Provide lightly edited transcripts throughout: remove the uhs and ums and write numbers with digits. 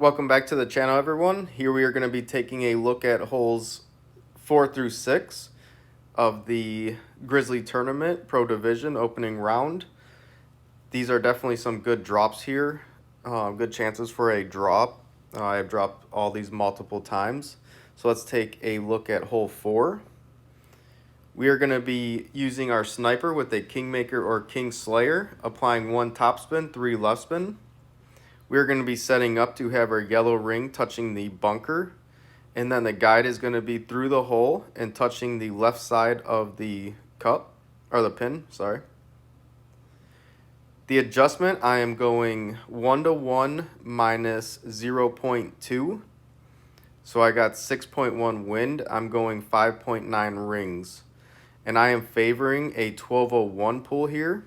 Welcome back to the channel, everyone. Here we are going to be taking a look at holes 4 through 6 of the Grizzly Tournament Pro Division opening round. These are definitely some good drops here, good chances for a drop. I've dropped all these multiple times. So let's take a look at hole 4. We are going to be using our sniper with a Kingmaker or King Slayer, applying 1 topspin, 3 left spin. We're going to be setting up to have our yellow ring touching the bunker, and then the guide is going to be through the hole and touching the left side of the cup, or the pin, sorry. The adjustment, I am going 1-to-1 minus 0.2. So I got 6.1 wind. I'm going 5.9 rings. And I am favoring a 1201 pull here.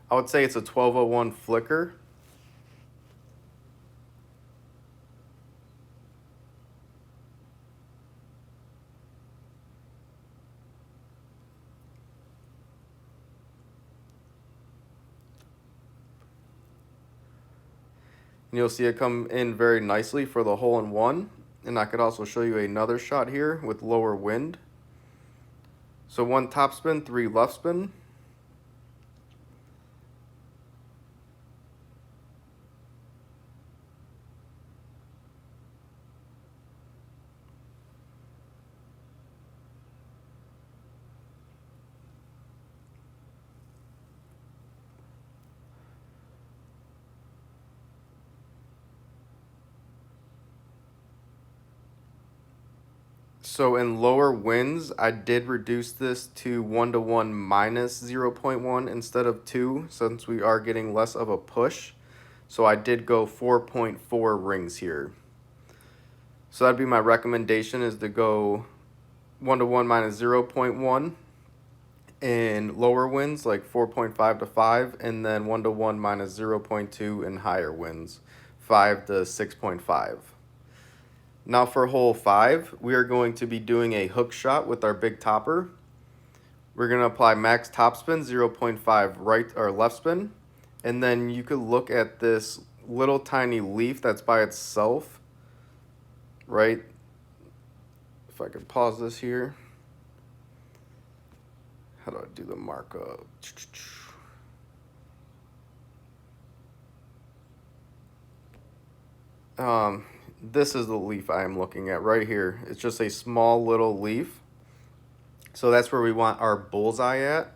I would say it's a 1201 flicker. And you'll see it come in very nicely for the hole in one. And I could also show you another shot here with lower wind. So 1 top spin, 3 left spin. So in lower winds, I did reduce this to 1-to-1 minus 0.1 instead of 2, since we are getting less of a push. So I did go 4.4 rings here. So that'd be my recommendation, is to go 1-to-1 minus 0.1 in lower winds, like 4.5 to 5, and then 1-to-1 minus 0.2 in higher winds, 5 to 6.5. Now for hole 5, we are going to be doing a hook shot with our big topper. We're going to apply max topspin, 0.5 right or left spin. And then you could look at this little tiny leaf that's by itself, right? If I could pause this here. How do I do the markup? This is the leaf I am looking at right here. It's just a small little leaf. So that's where we want our bullseye at.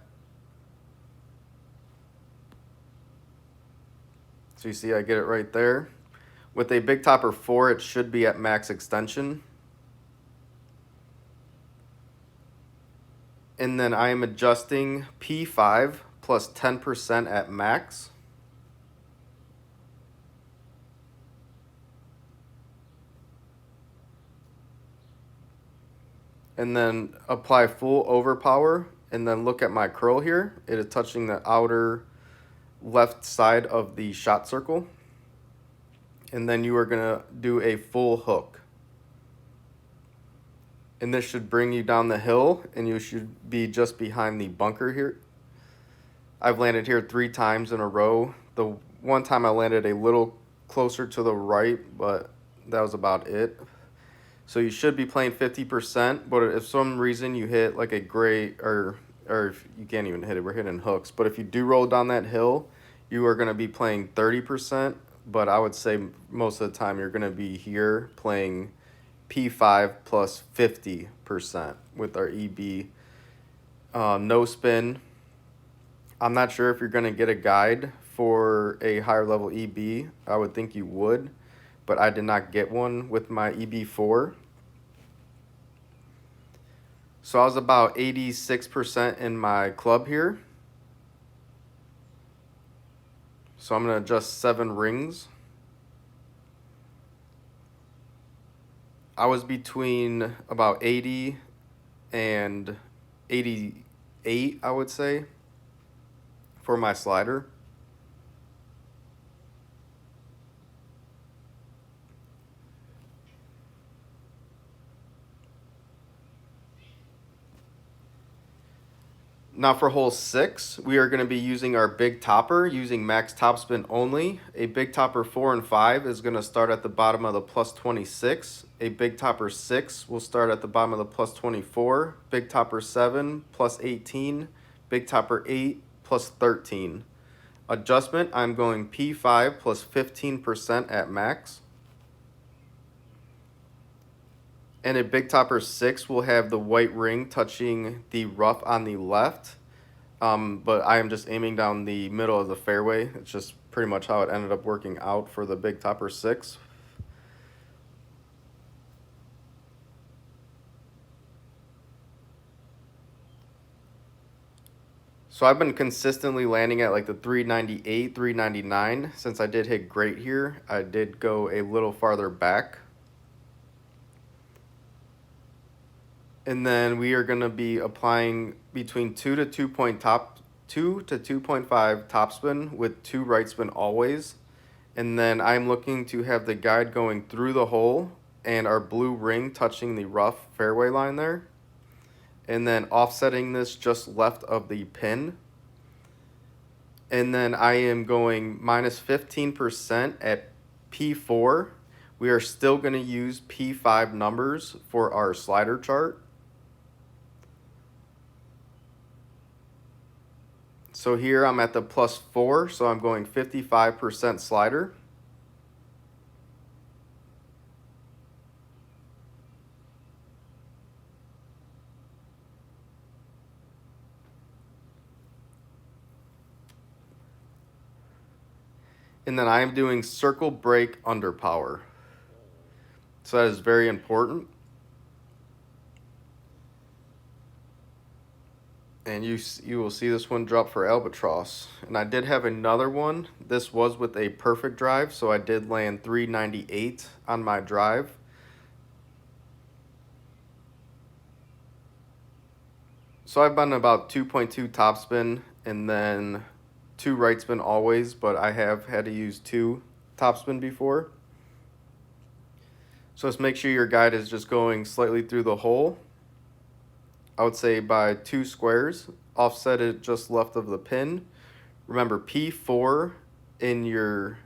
So you see I get it right there. With a big topper 4, it should be at max extension. And then I am adjusting P5 plus 10% at max. And then apply full overpower, and then look at my curl here. It is touching the outer left side of the shot circle. And then you are gonna do a full hook. And this should bring you down the hill, and you should be just behind the bunker here. I've landed here 3 times in a row. The one time I landed a little closer to the right, but that was about it. So you should be playing 50%, but if some reason you hit like a gray, or if you can't even hit it, we're hitting hooks. But if you do roll down that hill, you are going to be playing 30%, but I would say most of the time you're going to be here playing P5 plus 50% with our EB. No spin. I'm not sure if you're going to get a guide for a higher level EB. I would think you would, but I did not get one with my EB4. So I was about 86% in my club here. So I'm going to adjust 7 rings. I was between about 80 and 88, I would say, for my slider. Now for hole 6, we are going to be using our big topper using max topspin only. A big topper 4 and 5 is going to start at the bottom of the plus 26. A big topper 6 will start at the bottom of the plus 24. Big topper 7 plus 18. Big topper 8 plus 13. Adjustment, I'm going P5 plus 15% at max. And a big topper 6 will have the white ring touching the rough on the left. But I am just aiming down the middle of the fairway. It's just pretty much how it ended up working out for the big topper 6. So I've been consistently landing at like the 398, 399. Since I did hit great here, I did go a little farther back. And then we are going to be applying between 2 to 2.5 topspin with 2 right spin always. And then I'm looking to have the guide going through the hole and our blue ring touching the rough fairway line there. And then offsetting this just left of the pin. And then I am going minus 15% at P4. We are still going to use P5 numbers for our slider chart. So here I'm at the plus 4, so I'm going 55% slider. And then I am doing circle break under power. So that is very important. And you will see this one drop for albatross. And I did have another one. This was with a perfect drive, so I did land 398 on my drive. So I've been about 2.2 topspin and then 2 right spin always, but I have had to use 2 topspin before. So just make sure your guide is just going slightly through the hole. I would say by 2 squares, offset it just left of the pin. Remember P4 in your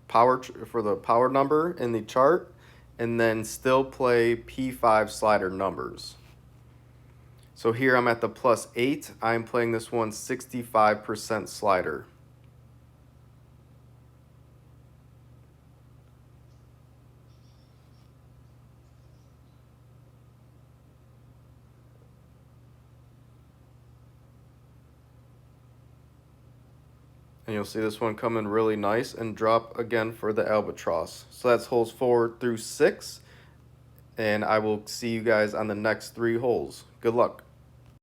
power for the power number in the chart, and then still play P5 slider numbers. So here I'm at the plus 8. I'm playing this one 65% slider. And you'll see this one come in really nice and drop again for the albatross. So that's holes 4 through 6. And I will see you guys on the next 3 holes. Good luck.